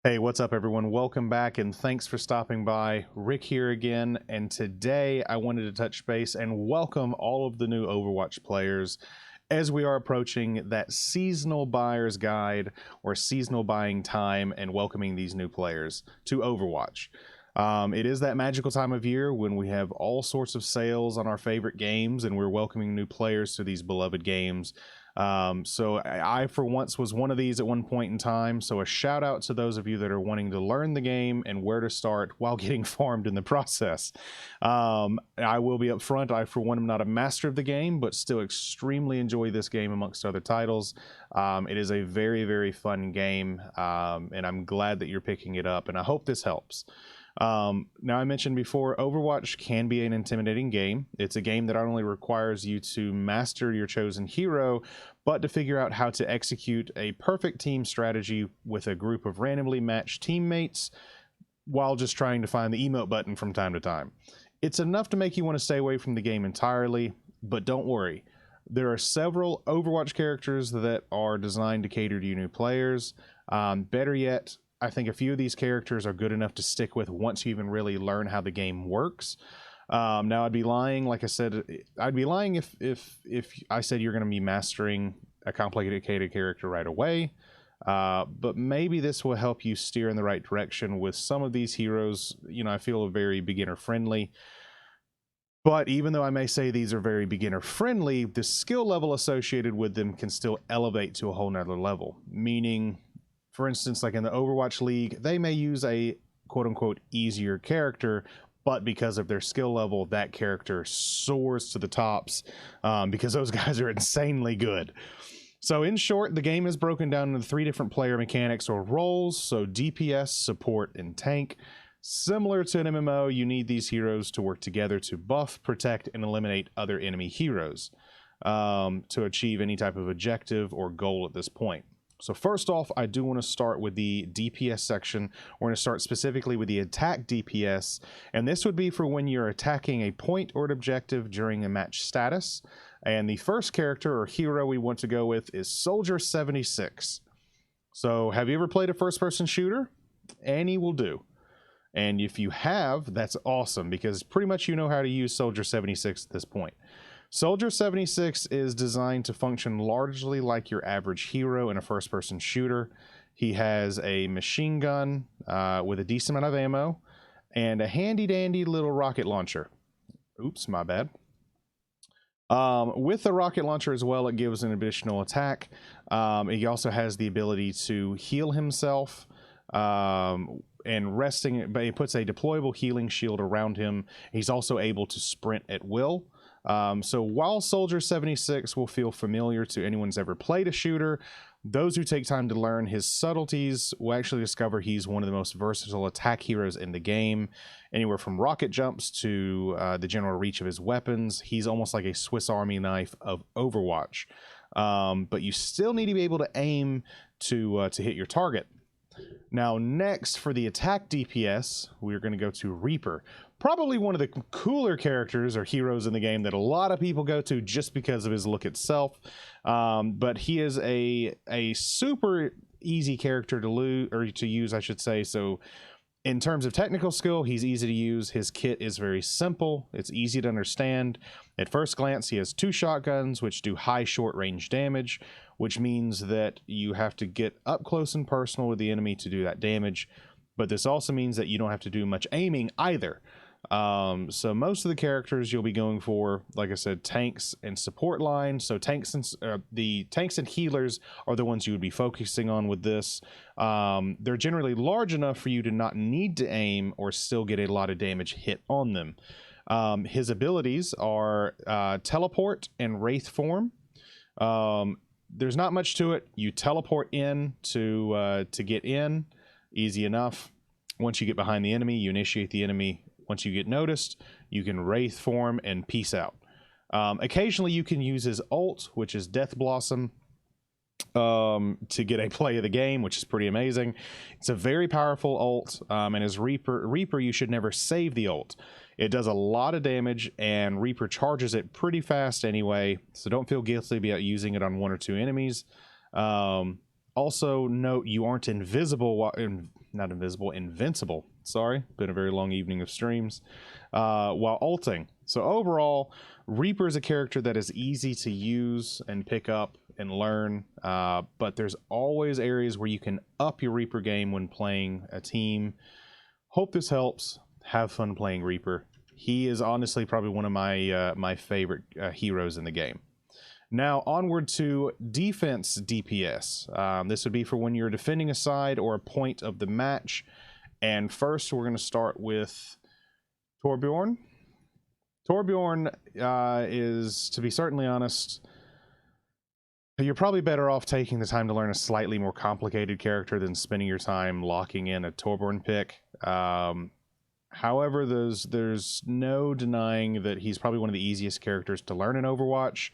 Hey, what's up, everyone? Welcome back, and thanks for stopping by. Rick here again, and today I wanted to touch base and welcome all of the new Overwatch players as we are approaching that seasonal buyer's guide or seasonal buying time and welcoming these new players to Overwatch. It is that magical time of year when we have all sorts of sales on our favorite games, and we're welcoming new players to these beloved games. So I for once was one of these at one point in time. So a shout out to those of you that are wanting to learn the game and where to start while getting farmed in the process. I will be upfront. I for one am not a master of the game, but still extremely enjoy this game amongst other titles. It is a very, very fun game, and I'm glad that you're picking it up, and I hope this helps. Now, I mentioned before, Overwatch can be an intimidating game. It's a game that not only requires you to master your chosen hero, but to figure out how to execute a perfect team strategy with a group of randomly matched teammates while just trying to find the emote button from time to time. It's enough to make you want to stay away from the game entirely, but don't worry. There are several Overwatch characters that are designed to cater to you new players. Better yet, I think a few of these characters are good enough to stick with once you even really learn how the game works. Now, I'd be lying, like I said, I'd be lying if I said you're going to be mastering a complicated character right away. But maybe this will help you steer in the right direction with some of these heroes. You know, I feel very beginner friendly. But even though I may say these are very beginner friendly, the skill level associated with them can still elevate to a whole nother level. Meaning, for instance, like in the Overwatch League, they may use a quote-unquote easier character, but because of their skill level, that character soars to the tops because those guys are insanely good. So in short, the game is broken down into 3 different player mechanics or roles, so DPS, support, and tank. Similar to an MMO, you need these heroes to work together to buff, protect, and eliminate other enemy heroes to achieve any type of objective or goal at this point. So first off, I do want to start with the DPS section. We're going to start specifically with the attack DPS, and this would be for when you're attacking a point or an objective during a match status. And the first character or hero we want to go with is Soldier 76. So have you ever played a first-person shooter? Any will do. And if you have, that's awesome, because pretty much you know how to use Soldier 76 at this point. Soldier 76 is designed to function largely like your average hero in a first-person shooter. He has a machine gun with a decent amount of ammo and a handy-dandy little rocket launcher. Oops, my bad. With the rocket launcher as well, it gives an additional attack. He also has the ability to heal himself and resting, but he puts a deployable healing shield around him. He's also able to sprint at will. So while Soldier 76 will feel familiar to anyone who's ever played a shooter, those who take time to learn his subtleties will actually discover he's one of the most versatile attack heroes in the game. Anywhere from rocket jumps to the general reach of his weapons, he's almost like a Swiss Army knife of Overwatch. But you still need to be able to aim to hit your target. Now, next for the attack DPS, we're going to go to Reaper. Probably one of the cooler characters or heroes in the game that a lot of people go to just because of his look itself. But he is a super easy character to use, I should say. So in terms of technical skill, he's easy to use. His kit is very simple. It's easy to understand. At first glance, he has 2 shotguns, which do high short range damage, which means that you have to get up close and personal with the enemy to do that damage. But this also means that you don't have to do much aiming either. So most of the characters you'll be going for, like I said, tanks and support lines. So the tanks and healers are the ones you would be focusing on with this. They're generally large enough for you to not need to aim or still get a lot of damage hit on them. His abilities are teleport and wraith form. There's not much to it. You teleport in to get in, easy enough. Once you get behind the enemy, you initiate the enemy. Once you get noticed, you can wraith form and peace out. Occasionally, you can use his ult, which is Death Blossom, to get a play of the game, which is pretty amazing. It's a very powerful ult, and as Reaper, you should never save the ult. It does a lot of damage, and Reaper charges it pretty fast anyway, so don't feel guilty about using it on 1 or 2 enemies. Also note you aren't invisible, not invisible, invincible. Sorry, been a very long evening of streams. While ulting. So overall, Reaper is a character that is easy to use and pick up and learn, but there's always areas where you can up your Reaper game when playing a team. Hope this helps. Have fun playing Reaper. He is honestly probably one of my favorite heroes in the game. Now, onward to defense DPS. This would be for when you're defending a side or a point of the match. And first, we're going to start with Torbjorn. Torbjorn is, to be certainly honest, you're probably better off taking the time to learn a slightly more complicated character than spending your time locking in a Torbjorn pick. However, there's no denying that he's probably one of the easiest characters to learn in Overwatch.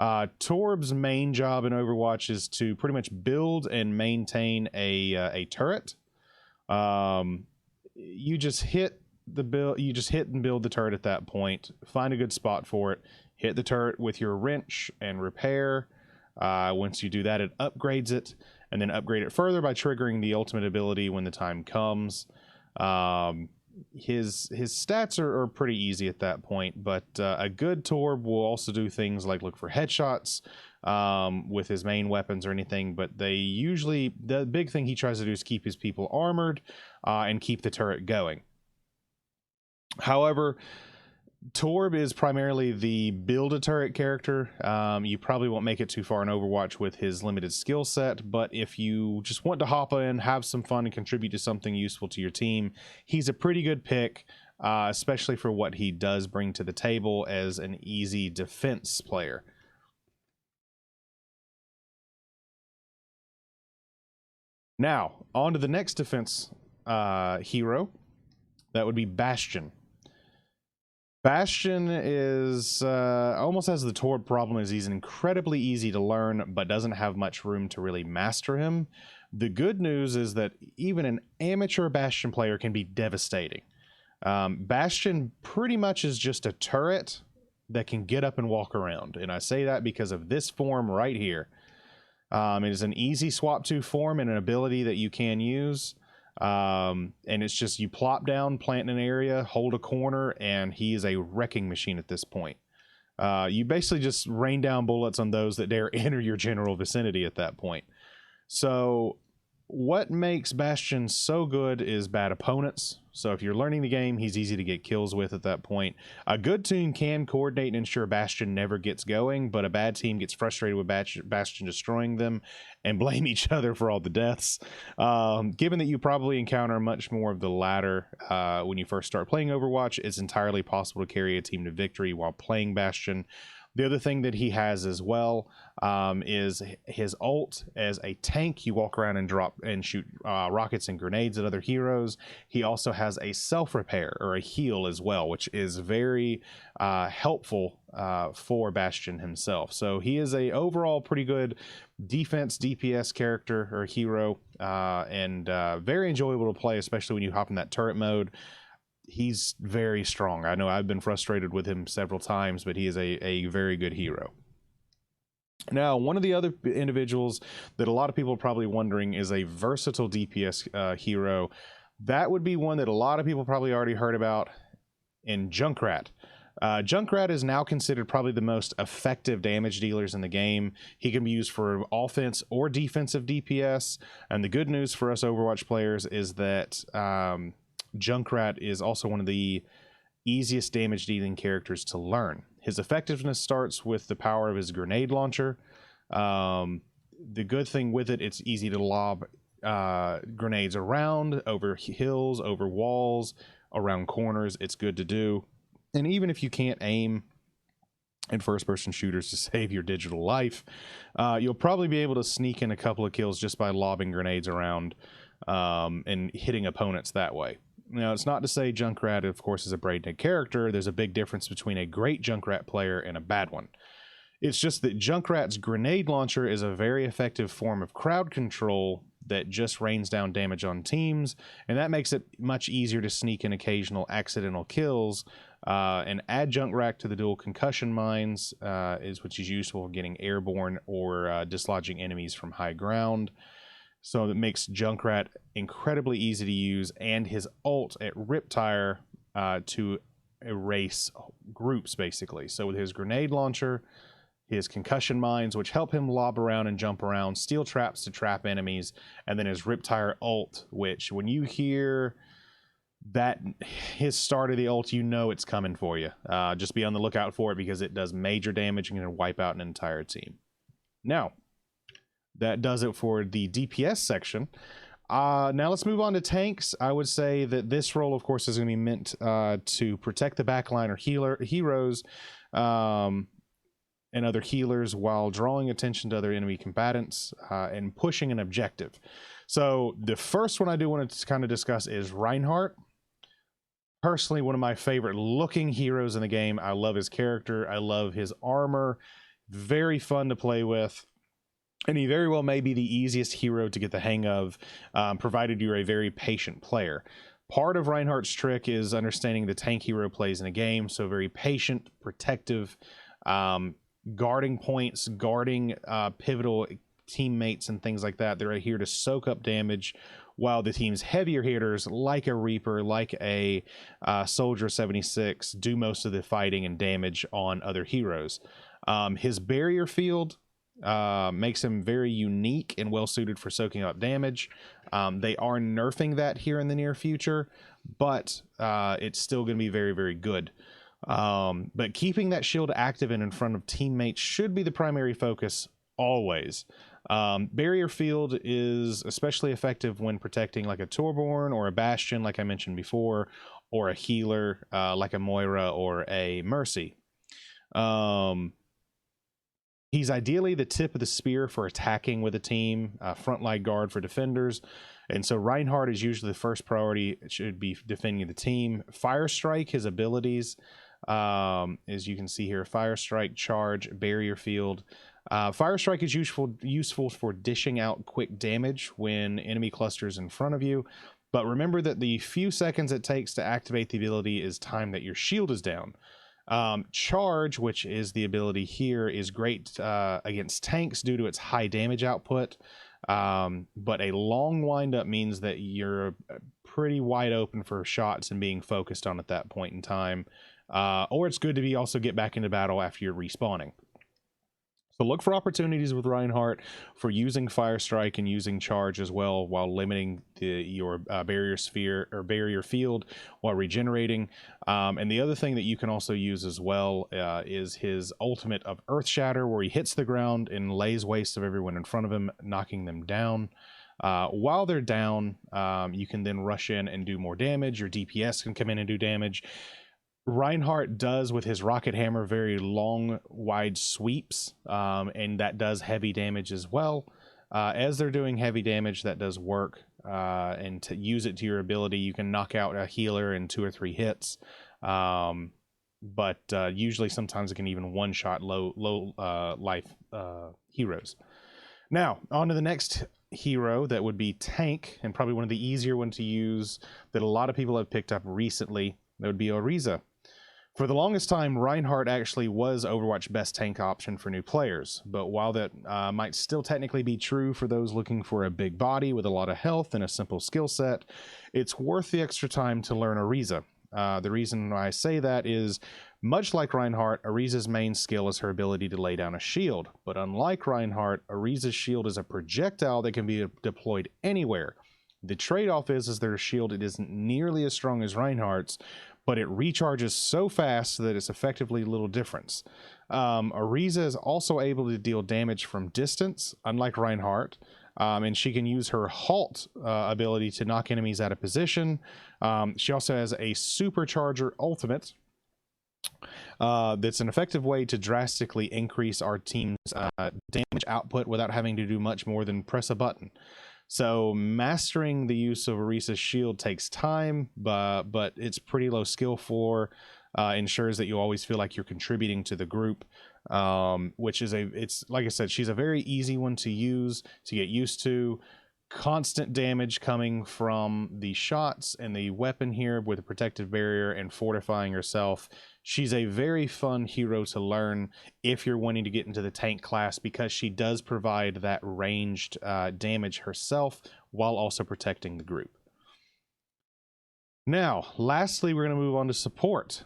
Torb's main job in Overwatch is to pretty much build and maintain a turret. You just hit and build the turret at that point. Find a good spot for it. Hit the turret with your wrench and repair. Once you do that, it upgrades it, and then upgrade it further by triggering the ultimate ability when the time comes. His stats are pretty easy at that point, but a good Torb will also do things like look for headshots with his main weapons or anything, but the big thing he tries to do is keep his people armored and keep the turret going. However, Torb is primarily the build a turret character. You probably won't make it too far in Overwatch with his limited skill set, but if you just want to hop in, have some fun, and contribute to something useful to your team, he's a pretty good pick, especially for what he does bring to the table as an easy defense player. Now, on to the next defense hero. That would be Bastion. Bastion is almost has the Torb problem, is he's incredibly easy to learn, but doesn't have much room to really master him. The good news is that even an amateur Bastion player can be devastating. Bastion pretty much is just a turret that can get up and walk around, and I say that because of this form right here. It is an easy swap to form and an ability that you can use. And it's just you plop down, plant in an area, hold a corner, and he is a wrecking machine at this point. You basically just rain down bullets on those that dare enter your general vicinity at that point. So what makes Bastion so good is bad opponents. So if you're learning the game, he's easy to get kills with at that point. A good team can coordinate and ensure Bastion never gets going, but a bad team gets frustrated with Bastion destroying them and blame each other for all the deaths. Given that you probably encounter much more of the latter when you first start playing Overwatch, it's entirely possible to carry a team to victory while playing Bastion. The other thing that he has as well is his ult. As a tank, you walk around and drop and shoot rockets and grenades at other heroes. He also has a self-repair or a heal as well, which is very helpful for Bastion himself. So he is a overall pretty good defense DPS character or hero, and very enjoyable to play, especially when you hop in that turret mode. He's very strong. I know I've been frustrated with him several times, but he is a very good hero. Now, one of the other individuals that a lot of people are probably wondering is a versatile DPS hero. That would be one that a lot of people probably already heard about in Junkrat. Junkrat is now considered probably the most effective damage dealers in the game. He can be used for offense or defensive DPS. And the good news for us Overwatch players is that Junkrat is also one of the easiest damage dealing characters to learn. His effectiveness starts with the power of his grenade launcher. The good thing with it, it's easy to lob grenades around, over hills, over walls, around corners. It's good to do. And even if you can't aim in first-person shooters to save your digital life, you'll probably be able to sneak in a couple of kills just by lobbing grenades around and hitting opponents that way. Now, it's not to say Junkrat, of course, is a brain-dead character. There's a big difference between a great Junkrat player and a bad one. It's just that Junkrat's grenade launcher is a very effective form of crowd control that just rains down damage on teams, and that makes it much easier to sneak in occasional accidental kills. And adjunct rack to the dual concussion mines which is useful for getting airborne or dislodging enemies from high ground. So that makes Junkrat incredibly easy to use, and his ult at Riptire to erase groups, basically. So with his grenade launcher, his concussion mines, which help him lob around and jump around, steel traps to trap enemies, and then his Riptire ult, which when you hear that his start of the ult, you know it's coming for you. Just be on the lookout for it, because it does major damage and can wipe out an entire team. Now, that does it for the DPS section. Now let's move on to tanks. I would say that this role, of course, is going to be meant to protect the backline or heroes and other healers, while drawing attention to other enemy combatants and pushing an objective. So the first one I do want to kind of discuss is Reinhardt. Personally, one of my favorite looking heroes in the game. I love his character. I love his armor. Very fun to play with. And he very well may be the easiest hero to get the hang of, provided you're a very patient player. Part of Reinhardt's trick is understanding the tank hero plays in a game, so very patient, protective, guarding points, guarding pivotal teammates and things like that. They're here to soak up damage, while the team's heavier hitters, like a Reaper, like a Soldier 76, do most of the fighting and damage on other heroes. His barrier field makes him very unique and well suited for soaking up damage. They are nerfing that here in the near future, but it's still going to be very, very good. But keeping that shield active and in front of teammates should be the primary focus always. Barrier field is especially effective when protecting like a Torbjorn or a Bastion, like I mentioned before, or a healer like a Moira or a Mercy. He's ideally the tip of the spear for attacking with a team, frontline guard for defenders. And so Reinhardt is usually the first priority. It should be defending the team. Fire Strike, his abilities, as you can see here, Fire Strike, Charge, Barrier Field. Fire Strike is useful for dishing out quick damage when enemy clusters in front of you. But remember that the few seconds it takes to activate the ability is time that your shield is down. Charge, which is the ability here, is great against tanks due to its high damage output, but a long windup means that you're pretty wide open for shots and being focused on at that point in time, or it's good to be also get back into battle after you're respawning. So look for opportunities with Reinhardt for using Fire Strike and using Charge as well, while limiting your barrier sphere or barrier field while regenerating. And the other thing that you can also use as well is his ultimate of Earth Shatter, where he hits the ground and lays waste of everyone in front of him, knocking them down. While they're down, you can then rush in and do more damage. Your DPS can come in and do damage. Reinhardt does, with his rocket hammer, very long, wide sweeps, and that does heavy damage as well. As they're doing heavy damage, that does work, and to use it to your ability, you can knock out a healer in 2 or 3 hits, but usually sometimes it can even one-shot low life heroes. Now, on to the next hero that would be tank, and probably one of the easier ones to use that a lot of people have picked up recently. That would be Arisa. For the longest time, Reinhardt actually was Overwatch's best tank option for new players, but while that might still technically be true for those looking for a big body with a lot of health and a simple skill set, it's worth the extra time to learn Arisa. The reason why I say that is, much like Reinhardt, Arisa's main skill is her ability to lay down a shield, but unlike Reinhardt, Arisa's shield is a projectile that can be deployed anywhere. The trade-off is that her shield, it isn't nearly as strong as Reinhardt's, but it recharges so fast that it's effectively little difference. Arisa is also able to deal damage from distance, unlike Reinhardt, and she can use her halt ability to knock enemies out of position. She also has a supercharger ultimate that's an effective way to drastically increase our team's damage output without having to do much more than press a button. So mastering the use of Arisa's shield takes time, but it's pretty low skill floor, ensures that you always feel like you're contributing to the group, which is it's like I said, she's a very easy one to use, to get used to. constant damage coming from the shots and the weapon here with a protective barrier and fortifying herself. She's a very fun hero to learn if you're wanting to get into the tank class, because she does provide that ranged damage herself while also protecting the group. Now, lastly, we're going to move on to support.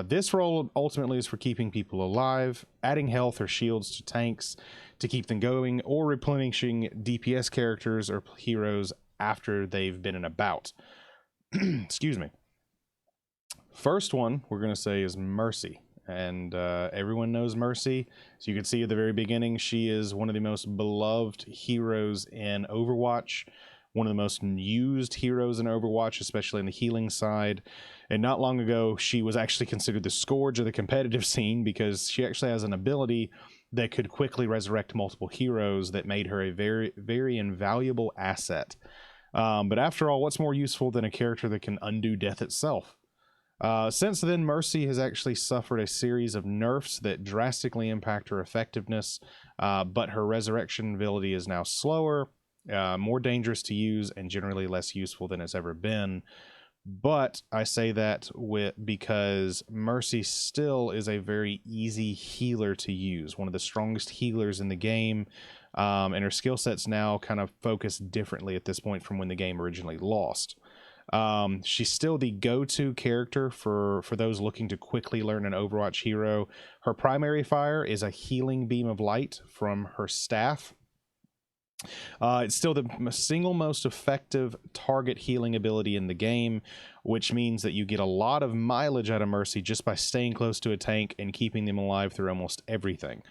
This role ultimately is for keeping people alive, adding health or shields to tanks to keep them going, or replenishing DPS characters or heroes after they've been in a bout. Excuse me. First one we're going to say is Mercy. And everyone knows Mercy. So you can see at the very beginning, she is one of the most beloved heroes in Overwatch. One of the most used heroes in Overwatch, especially in the healing side. And not long ago, she was actually considered the scourge of the competitive scene, because she actually has an ability that could quickly resurrect multiple heroes that made her a very, very invaluable asset. But after all, what's more useful than a character that can undo death itself? Since then, Mercy has actually suffered a series of nerfs that drastically impact her effectiveness, but her resurrection ability is now slower, more dangerous to use, and generally less useful than it's ever been. But I say that because Mercy still is a very easy healer to use, one of the strongest healers in the game, and her skill set's now kind of focused differently at this point from when the game originally lost. She's still the go-to character for those looking to quickly learn an Overwatch hero. Her primary fire is a healing beam of light from her staff. It's still the single most effective target healing ability in the game, which means that you get a lot of mileage out of Mercy just by staying close to a tank and keeping them alive through almost everything.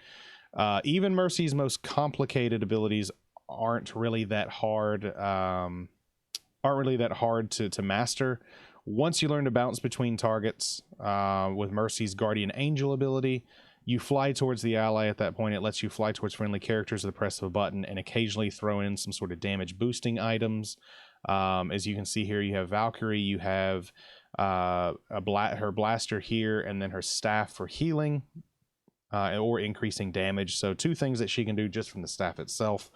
Even Mercy's most complicated abilities aren't really that hard. To master. Once you learn to bounce between targets with Mercy's Guardian Angel ability, you fly towards the ally. At that point, it lets you fly towards friendly characters with the press of a button, and occasionally throw in some sort of damage boosting items. As you can see here, you have Valkyrie, you have her blaster here, and then her staff for healing or increasing damage. So two things that she can do just from the staff itself.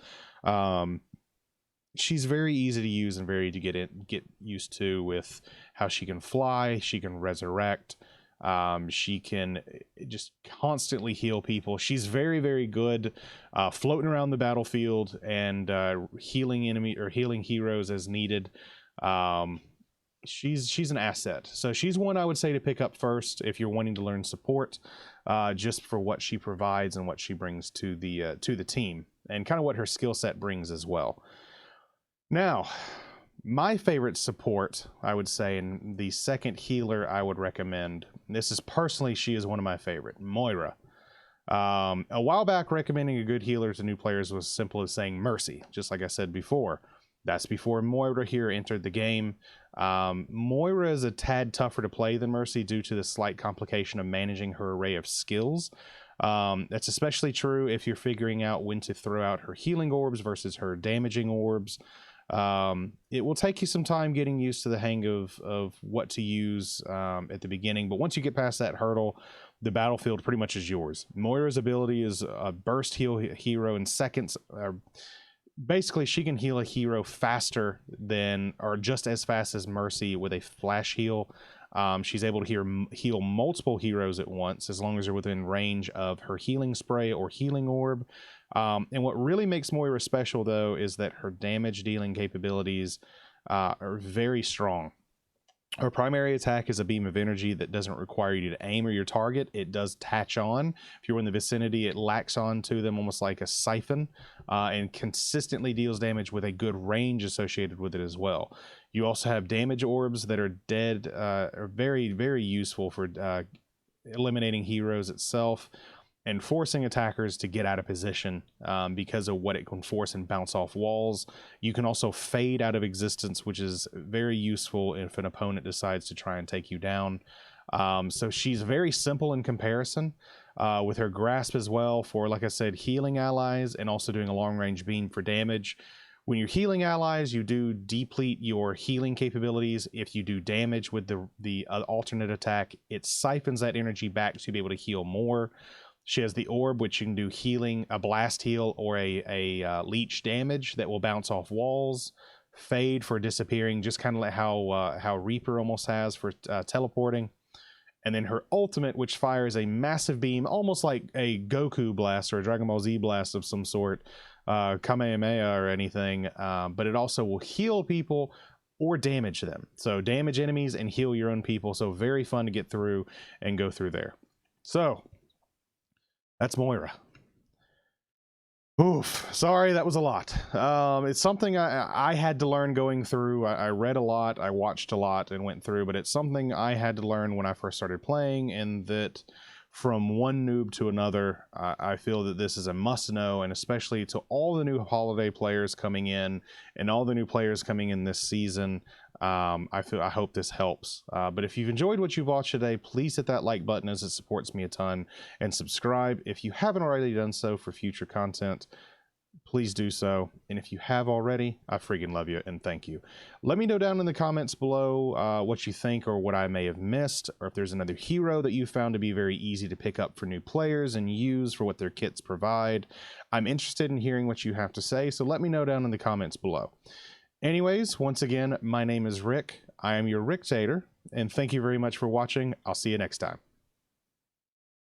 She's very easy to use and very to get used to with how she can fly, she can resurrect, she can just constantly heal people. She's very, very good floating around the battlefield and healing healing heroes as needed. She's an asset. So she's one I would say to pick up first if you're wanting to learn support, just for what she provides and what she brings to the team, and kind of what her skill set brings as well. Now, my favorite support, I would say, and the second healer I would recommend, this is personally, she is one of my favorite, Moira. A while back, recommending a good healer to new players was as simple as saying Mercy, just like I said before. That's before Moira here entered the game. Moira is a tad tougher to play than Mercy due to the slight complication of managing her array of skills. That's especially true if you're figuring out when to throw out her healing orbs versus her damaging orbs. It will take you some time getting used to the hang of what to use at the beginning, but once you get past that hurdle, the battlefield pretty much is yours. Moira's ability is a burst heal hero in seconds. Basically, she can heal a hero faster than, or just as fast as Mercy with a flash heal. She's able to heal multiple heroes at once as long as they're within range of her healing spray or healing orb. And what really makes Moira special, though, is that her damage dealing capabilities are very strong. Her primary attack is a beam of energy that doesn't require you to aim or your target. It does attach on. If you're in the vicinity, it lacks on to them almost like a siphon, and consistently deals damage with a good range associated with it as well. You also have damage orbs that are very, very useful for eliminating heroes itself and forcing attackers to get out of position because of what it can force and bounce off walls. You can also fade out of existence, which is very useful if an opponent decides to try and take you down. So she's very simple in comparison, with her grasp as well for, like I said, healing allies and also doing a long-range beam for damage. When you're healing allies, you do deplete your healing capabilities. If you do damage with the alternate attack, it siphons that energy back to be able to heal more. She has the orb, which you can do healing, a blast heal, or a leech damage that will bounce off walls. Fade for disappearing, just kind of like how Reaper almost has for teleporting. And then her ultimate, which fires a massive beam, almost like a Goku blast or a Dragon Ball Z blast of some sort, Kamehameha or anything, but it also will heal people or damage them. So damage enemies and heal your own people. So very fun to get through and go through there. So that's Moira. Oof, sorry, that was a lot. It's something I had to learn going through. I read a lot, I watched a lot and went through, but it's something I had to learn when I first started playing, and that from one noob to another, I feel that this is a must-know, and especially to all the new holiday players coming in and all the new players coming in this season. I hope this helps. But if you've enjoyed what you've watched today, please hit that like button, as it supports me a ton, and subscribe if you haven't already done so for future content. Please do so. And if you have already, I freaking love you and thank you. Let me know down in the comments below what you think or what I may have missed, or if there's another hero that you found to be very easy to pick up for new players and use for what their kits provide. I'm interested in hearing what you have to say, so let me know down in the comments below. Anyways, once again, my name is Rick. I am your Ricktator, and thank you very much for watching. I'll see you next time.